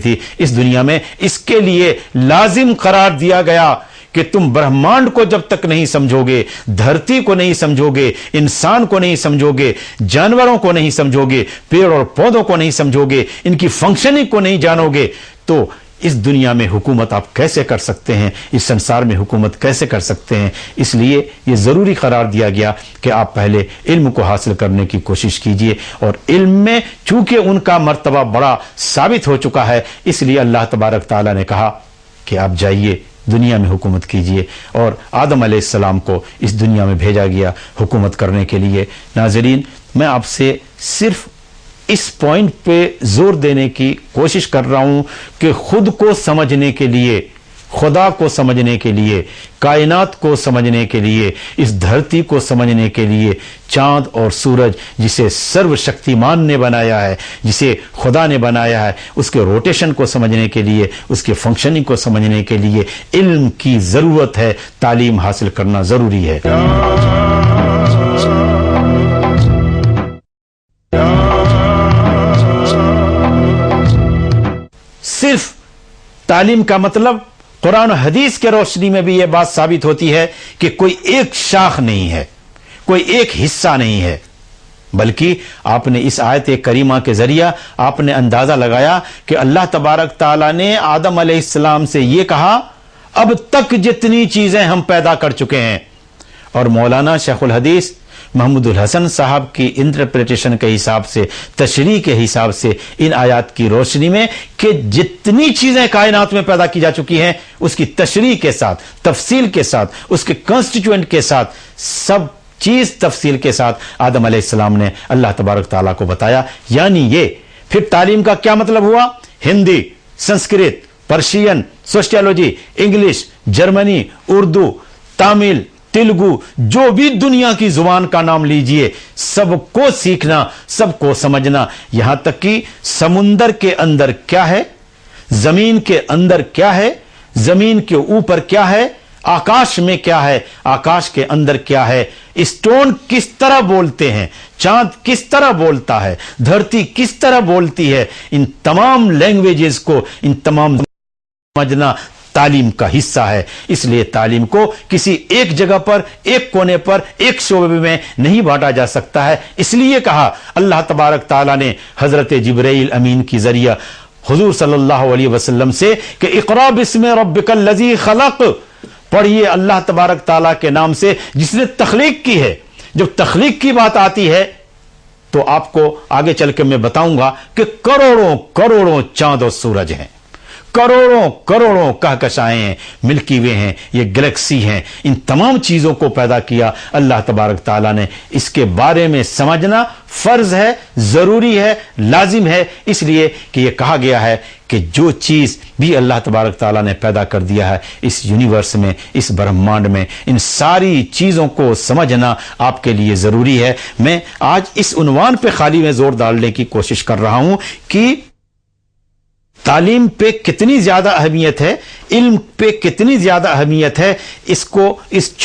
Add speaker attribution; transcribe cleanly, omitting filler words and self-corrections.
Speaker 1: थी इस दुनिया में, इसके लिए लाजिम करार दिया गया कि तुम ब्रह्मांड को जब तक नहीं समझोगे, धरती को नहीं समझोगे, इंसान को नहीं समझोगे, जानवरों को नहीं समझोगे, पेड़ और पौधों को नहीं समझोगे, इनकी फंक्शनिंग को नहीं जानोगे, तो इस दुनिया में हुकूमत आप कैसे कर सकते हैं, इस संसार में हुकूमत कैसे कर सकते हैं। इसलिए ये ज़रूरी करार दिया गया कि आप पहले इल्म को हासिल करने की कोशिश कीजिए, और इल्म में चूंकि उनका मर्तबा बड़ा साबित हो चुका है, इसलिए अल्लाह तबारक ताला ने कहा कि आप जाइए दुनिया में हुकूमत कीजिए, और आदम अलैहिस्सलाम को इस दुनिया में भेजा गया हुकूमत करने के लिए। नाज़रीन, मैं आपसे सिर्फ इस पॉइंट पे जोर देने की कोशिश कर रहा हूं कि खुद को समझने के लिए, खुदा को समझने के लिए, कायनात को समझने के लिए, इस धरती को समझने के लिए, चांद और सूरज जिसे सर्वशक्तिमान ने बनाया है, जिसे खुदा ने बनाया है, उसके रोटेशन को समझने के लिए, उसके फंक्शनिंग को समझने के लिए इल्म की जरूरत है, तालीम हासिल करना जरूरी है। सिर्फ तालीम का मतलब कुरान और हदीस के रोशनी में भी यह बात साबित होती है कि कोई एक शाख नहीं है, कोई एक हिस्सा नहीं है, बल्कि आपने इस आयत करीमा के जरिया आपने अंदाजा लगाया कि अल्लाह तबारक ताला ने आदम अलैहिस्सलाम से यह कहा, अब तक जितनी चीजें हम पैदा कर चुके हैं। और मौलाना शेखुल हदीस महमूदुल हसन साहब की इंटरप्रिटेशन के हिसाब से, तशरीह के हिसाब से इन आयात की रोशनी में कि जितनी चीजें कायनात में पैदा की जा चुकी हैं, उसकी तशरीह के साथ, तफसील के साथ, उसके कॉन्स्टिट्यूएंट के साथ, सब चीज तफसील के साथ आदम अलैहिस्सलाम ने अल्लाह तबारक ताला को बताया। यानी ये फिर तालीम का क्या मतलब हुआ? Hindi, Sanskrit, Persian, sociology, English, Germany, Urdu, Tamil, Telugu, जो भी दुनिया की जुबान का नाम लीजिए, सबको सीखना, सबको समझना, यहां तक कि समुंदर के अंदर क्या है, जमीन के अंदर क्या है, जमीन के ऊपर क्या है, आकाश में क्या है, आकाश के अंदर क्या है, स्टोन किस तरह बोलते हैं, चांद किस तरह बोलता है, धरती किस तरह बोलती है, इन तमाम लैंग्वेजेस को, इन तमाम समझना तालीम का हिस्सा है। इसलिए तालीम को किसी एक जगह पर, एक कोने पर, एक शोबे में नहीं बांटा जा सकता है। इसलिए कहा अल्लाह तबारक ताला ने हजरत जिब्राइल अमीन की जरिया हुजूर सल्लल्लाहु अलैहि वसल्लम से कि इक़रा बिस्मि रब्बिकल लज़ी खलक़, पढ़िए अल्लाह तबारक ताला के नाम से जिसने तख्लीक की है। जब तख्लीक की बात आती है तो आपको आगे चल के मैं बताऊंगा कि करोड़ों करोड़ों चांद और सूरज हैं, करोड़ों करोड़ों कहकशाएं हैं, मिल्की वे हैं, ये गैलेक्सी हैं, इन तमाम चीजों को पैदा किया अल्लाह तबारक ताला ने। इसके बारे में समझना फर्ज है, जरूरी है, लाजिम है, इसलिए कि यह कहा गया है कि जो चीज भी अल्लाह तबारक ताला ने पैदा कर दिया है इस यूनिवर्स में, इस ब्रह्मांड में, इन सारी चीजों को समझना आपके लिए जरूरी है। मैं आज इस उन्वान पे खाली में जोर डालने की कोशिश कर रहा हूं कि तालीम पे कितनी ज्यादा अहमियत है, इल्म पे कितनी ज्यादा अहमियत है, इसको इस